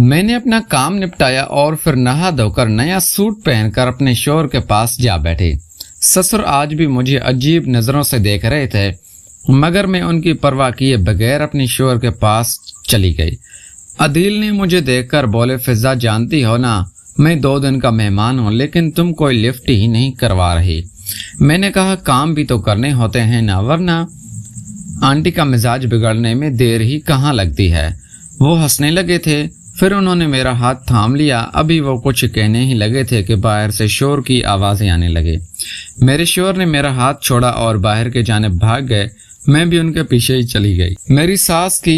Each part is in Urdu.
میں نے اپنا کام نپٹایا اور پھر نہا دھو کر نیا سوٹ پہن کر اپنے شوہر کے پاس جا بیٹھے۔ سسر آج بھی مجھے عجیب نظروں سے دیکھ رہے تھے، مگر میں ان کی پرواہ کیے بغیر اپنے شوہر کے پاس چلی گئی۔ عدیل نے مجھے دیکھ کر بولے، فضا جانتی ہو نا میں 2 دن کا مہمان ہوں، لیکن تم کوئی لفٹ ہی نہیں کروا رہی۔ میں نے کہا کام بھی تو کرنے ہوتے ہیں نا، ورنہ آنٹی کا مزاج بگڑنے میں دیر ہی کہاں لگتی ہے۔ وہ ہنسنے لگے تھے، پھر انہوں نے میرا ہاتھ تھام لیا۔ ابھی وہ کچھ کہنے ہی لگے تھے کہ باہر سے شور کی آوازیں آنے لگے۔ میرے شوہر نے میرا ہاتھ چھوڑا اور باہر کے جانب بھاگ گئے۔ میں بھی ان کے پیچھے ہی چلی گئی۔ میری ساس کی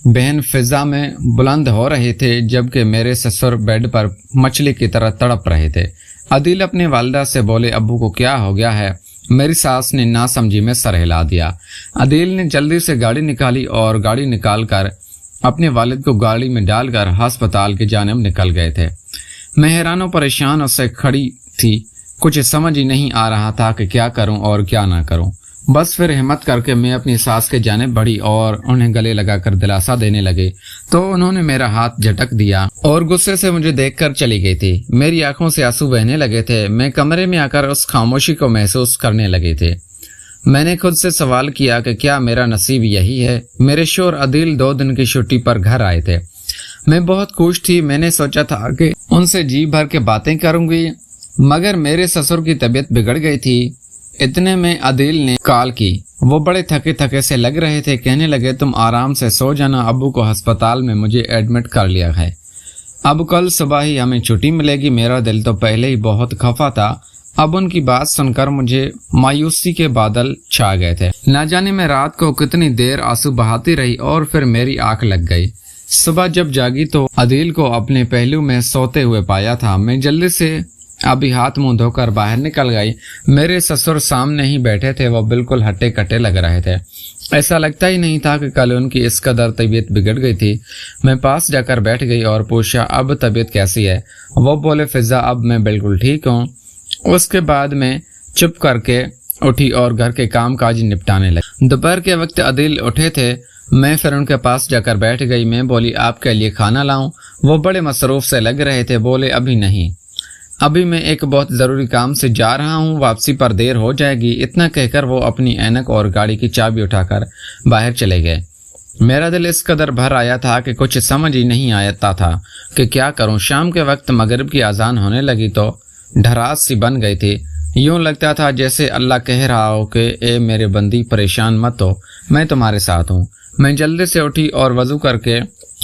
بہن فضا میں بلند ہو رہے تھے، جبکہ میرے سسر بیڈ پر مچھلی کی طرح تڑپ رہے تھے۔ عدیل اپنے والدہ سے بولے، ابو کو کیا ہو گیا ہے؟ میری ساس نے ناسمجھی میں سر ہلا دیا۔ عدیل نے جلدی سے گاڑی نکالی اور گاڑی نکال کر اپنے والد کو گاڑی میں ڈال کر ہسپتال کی جانب نکل گئے تھے۔ میں حیران و پریشان اس سے کھڑی تھی، کچھ سمجھ ہی نہیں آ رہا تھا کہ کیا کروں اور کیا نہ کروں۔ بس پھر ہمت کر کے میں اپنی ساس کے جانب بڑھی اور انہیں گلے لگا کر دلاسا دینے لگے تو انہوں نے میرا ہاتھ جھٹک دیا اور غصے سے مجھے دیکھ کر چلی گئی تھی۔ میری آنکھوں سے آنسو بہنے لگے تھے۔ میں کمرے میں آ کر اس خاموشی کو محسوس کرنے لگے تھے۔ میں نے خود سے سوال کیا کہ کیا میرا نصیب یہی ہے؟ میرے شوہر عدیل 2 دن کی چھٹی پر گھر آئے تھے۔ میں بہت خوش تھی۔ میں نے سوچا تھا کہ ان سے جی بھر کے باتیں کروں گی، مگر میرے سسر کی طبیعت بگڑ گئی تھی۔ اتنے میں عدیل نے کال کی۔ وہ بڑے تھکے تھکے سے لگ رہے تھے۔ کہنے لگے، تم آرام سے سو جانا، ابو کو ہسپتال میں مجھے ایڈمٹ کر لیا ہے، اب کل صبح ہی ہمیں چھٹی ملے گی۔ میرا دل تو پہلے ہی بہت خفا تھا، اب ان کی بات سن کر مجھے مایوسی کے بادل چھا گئے تھے۔ نہ جانے میں رات کو کتنی دیر آنسو بہاتی رہی اور پھر میری آنکھ لگ گئی۔ صبح جب جاگی تو عدیل کو اپنے پہلو میں سوتے ہوئے پایا تھا۔ میں جلدی سے ابھی ہاتھ منہ دھو کر باہر نکل گئی۔ میرے سسر سامنے ہی بیٹھے تھے، وہ بالکل ہٹے کٹے لگ رہے تھے۔ ایسا لگتا ہی نہیں تھا کہ کل ان کی اس قدر طبیعت بگڑ گئی تھی۔ میں پاس جا کر بیٹھ گئی اور پوچھا، اب طبیعت کیسی ہے؟ وہ بولے، فضا اب میں بالکل ٹھیک ہوں۔ اس کے بعد میں چپ کر کے اٹھی اور گھر کے کام کاج نپٹانے لگی۔ دوپہر کے وقت عدیل اٹھے تھے، میں پھر ان کے پاس جا کر بیٹھ گئی۔ میں بولی، آپ کے لیے کھانا لاؤں؟ وہ بڑے مصروف سے لگ رہے تھے۔ بولے، ابھی نہیں، ابھی میں ایک بہت ضروری کام سے جا رہا ہوں، واپسی پر دیر ہو جائے گی۔ اتنا کہہ کر وہ اپنی اینک اور گاڑی کی چابی اٹھا کر باہر چلے گئے۔ میرا دل اس قدر بھر آیا تھا کہ کچھ سمجھ ہی نہیں آتا تھا کہ کیا کروں۔ شام کے وقت مغرب کی اذان ہونے لگی تو ڈھراس سی بن گئی تھی۔ یوں لگتا تھا جیسے اللہ کہہ رہا ہو کہ اے میرے بندی، پریشان مت ہو، میں تمہارے ساتھ ہوں۔ میں جلدی سے اٹھی اور وضو کر کے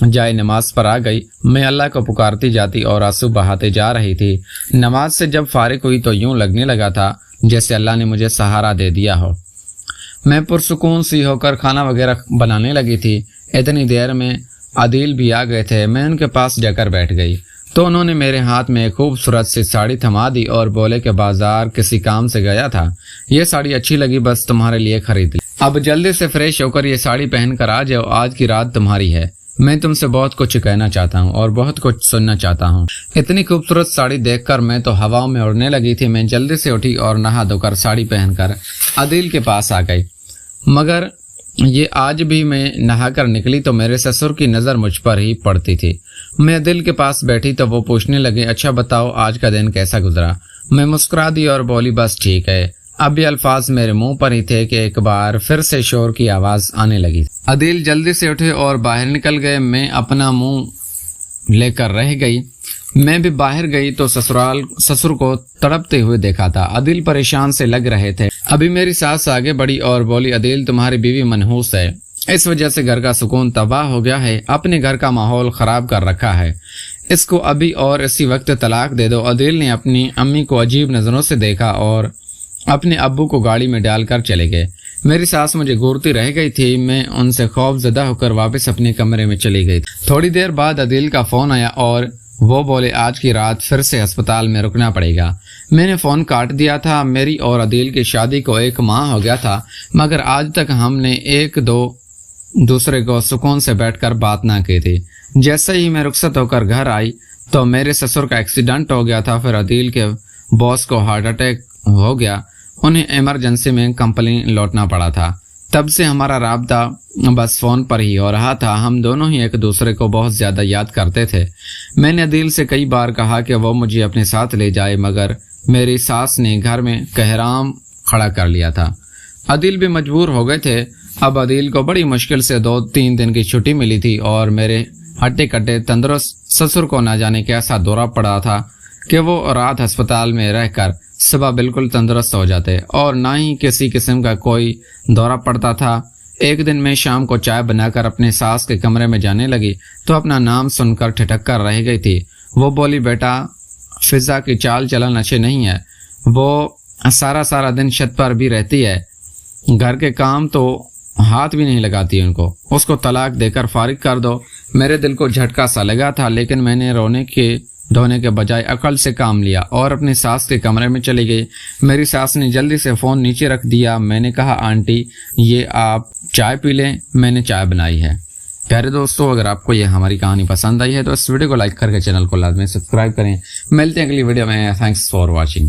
جائے نماز پر آ گئی۔ میں اللہ کو پکارتی جاتی اور آنسو بہاتے جا رہی تھی۔ نماز سے جب فارغ ہوئی تو یوں لگنے لگا تھا جیسے اللہ نے مجھے سہارا دے دیا ہو۔ میں پرسکون سی ہو کر کھانا وغیرہ بنانے لگی تھی۔ اتنی دیر میں عدیل بھی آ گئے تھے۔ میں ان کے پاس جا کر بیٹھ گئی تو انہوں نے میرے ہاتھ میں ایک خوبصورت سی ساڑی تھما دی اور بولے کہ بازار کسی کام سے گیا تھا، یہ ساڑی اچھی لگی، بس تمہارے لیے خرید لی۔ اب جلدی سے فریش ہو کر یہ ساڑی پہن کر آ جاؤ، آج کی رات تمہاری ہے۔ میں تم سے بہت کچھ کہنا چاہتا ہوں اور بہت کچھ سننا چاہتا ہوں۔ اتنی خوبصورت ساڑی دیکھ کر میں تو ہواؤں میں اڑنے لگی تھی۔ میں جلدی سے اٹھی اور نہا دھو کر ساڑی پہن کر عدیل کے پاس آ گئی، مگر یہ آج بھی میں نہا کر نکلی تو میرے سسر کی نظر مجھ پر ہی پڑتی تھی۔ میں عدیل کے پاس بیٹھی تو وہ پوچھنے لگے، اچھا بتاؤ آج کا دن کیسا گزرا؟ میں مسکرا دی اور بولی، بس ٹھیک ہے۔ اب یہ الفاظ میرے منہ پر ہی تھے کہ ایک بار پھر سے شور کی آواز آنے لگی۔ عدیل جلدی سے اٹھے اور باہر نکل گئے۔ میں اپنا منہ لے کر رہ گئی۔ میں بھی باہر گئی تو سسر کو تڑپتے ہوئے دیکھا تھا۔ عدیل پریشان سے لگ رہے تھے۔ ابھی میری ساس آگے بڑھی اور بولی، عدیل تمہاری بیوی منحوس ہے، اس وجہ سے گھر کا سکون تباہ ہو گیا ہے، اپنے گھر کا ماحول خراب کر رکھا ہے، اس کو ابھی اور اسی وقت طلاق دے دو۔ عدیل نے اپنی امی کو عجیب نظروں سے دیکھا اور اپنے ابو کو گاڑی میں ڈال کر چلے گئے۔ میری ساس مجھے گھورتی رہ گئی تھی۔ میں ان سے خوف زدہ ہو کر واپس اپنے کمرے میں چلی گئی۔ تھوڑی دیر بعد عدیل کا فون آیا اور وہ بولے، آج کی رات پھر سے ہسپتال میں رکنا پڑے گا۔ میں نے فون کاٹ دیا تھا۔ میری اور عدیل کی شادی کو 1 ماہ ہو گیا تھا، مگر آج تک ہم نے ایک دوسرے کو سکون سے بیٹھ کر بات نہ کی تھی۔ جیسے ہی میں رخصت ہو کر گھر آئی تو میرے سسر کا ایکسیڈنٹ ہو گیا تھا، پھر عدیل کے باس کو ہارٹ اٹیک ہو گیا، انہیں ایمرجنسی میں کمپنی لوٹنا پڑا تھا۔ تب سے ہمارا رابطہ بس فون پر ہی ہو رہا تھا۔ ہم دونوں ہی ایک دوسرے کو بہت زیادہ یاد کرتے تھے۔ میں نے عدیل سے کئی بار کہا کہ وہ مجھے اپنے ساتھ لے جائے، مگر میری ساس نے گھر میں کہرام کھڑا کر لیا تھا۔ عدیل بھی مجبور ہو گئے تھے۔ اب عدیل کو بڑی مشکل سے 2-3 دن کی چھٹی ملی تھی اور میرے ہٹے کٹے تندرست سسر کو نہ جانے کیسا دورہ پڑا تھا کہ وہ رات ہسپتال میں رہ کر صبح بالکل تندرست ہو جاتے، اور نہ ہی کسی قسم کا کوئی دورہ پڑتا تھا۔ ایک دن میں شام کو چائے بنا کر اپنے ساس کے کمرے میں جانے لگی تو اپنا نام سن کر ٹھٹک کر رہ گئی تھی۔ وہ بولی، بیٹا فضا کی چال چلن اچھے نہیں ہے، وہ سارا دن چھت پر بھی رہتی ہے، گھر کے کام تو ہاتھ بھی نہیں لگاتی ان کو، اس کو طلاق دے کر فارغ کر دو۔ میرے دل کو جھٹکا سا لگا تھا، لیکن میں نے رونے کے دھونے کے بجائے عقل سے کام لیا اور اپنی ساس کے کمرے میں چلی گئی۔ میری ساس نے جلدی سے فون نیچے رکھ دیا۔ میں نے کہا، آنٹی یہ آپ چائے پی لیں، میں نے چائے بنائی ہے۔ پیارے دوستو، اگر آپ کو یہ ہماری کہانی پسند آئی ہے تو اس ویڈیو کو لائک کر کے چینل کو لازمی سبسکرائب کریں۔ ملتے ہیں اگلی ویڈیو میں۔ Thanks for watching.